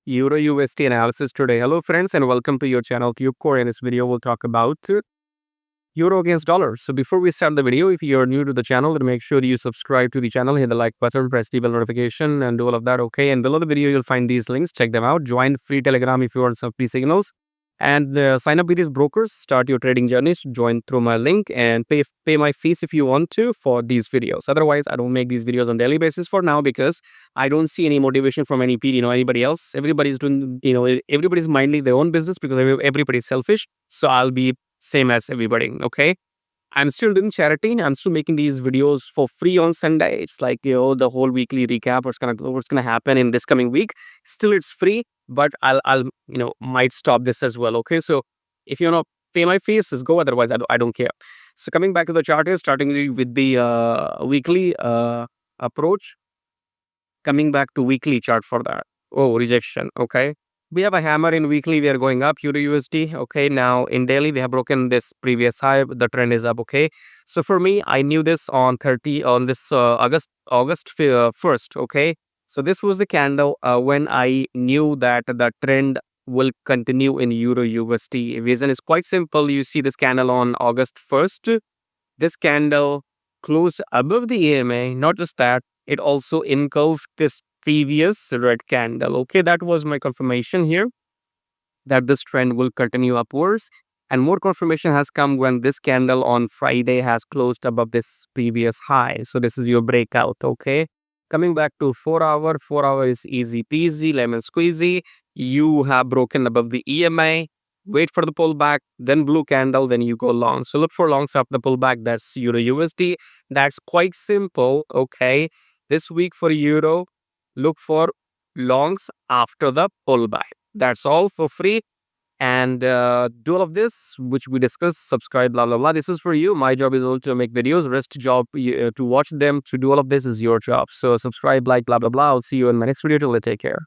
Euro USD analysis today. Hello friends and welcome to your channel TubeCore. In this video we'll talk about euro against dollar. So before we start the video, if you're new to the channel, then make sure you subscribe to the channel, hit the like button, press the bell notification and do all of that, okay? And below the video you'll find these links, check them out. Join free Telegram if you want some free signals. And sign up with these brokers, start your trading journeys, join through my link and pay my fees if you want to for these videos. Otherwise, I don't make these videos on daily basis for now because I don't see any motivation from anybody else. Everybody's doing, everybody's minding their own business because everybody's selfish. So I'll be same as everybody, okay? I'm still doing charity. I'm still making these videos for free on Sunday. It's like, the whole weekly recap, what's gonna happen in this coming week. Still, it's free, but I'll might stop this as well. Okay, so if you want to pay my fees, just go. Otherwise, I don't care. So coming back to the chart here, starting with the weekly approach. Coming back to weekly chart for that. Oh, rejection. Okay. We have a hammer in weekly. We are going up, Euro USD. Okay. Now in daily, we have broken this previous high. The trend is up. Okay. So for me, I knew this on this August 1st. Okay. So this was the candle when I knew that the trend will continue in Euro USD. Reason is quite simple. You see this candle on August 1st. This candle closed above the EMA. Not just that, it also engulfed this previous red candle. Okay, that was my confirmation here that this trend will continue upwards. And more confirmation has come when this candle on Friday has closed above this previous high. So this is your breakout. Okay. Coming back to 4 hour, 4 hour is easy peasy, lemon squeezy. You have broken above the EMA. Wait for the pullback, then blue candle, then you go long. So look for longs after the pullback. That's Euro USD. That's quite simple. Okay. This week for Euro, look for longs after the pullback. That's all for free. And do all of this, which we discussed, subscribe, blah, blah, blah. This is for you. My job is also to make videos. Rest job to watch them. To do all of this is your job. So subscribe, like, blah, blah, blah. I'll see you in my next video. Till then, take care.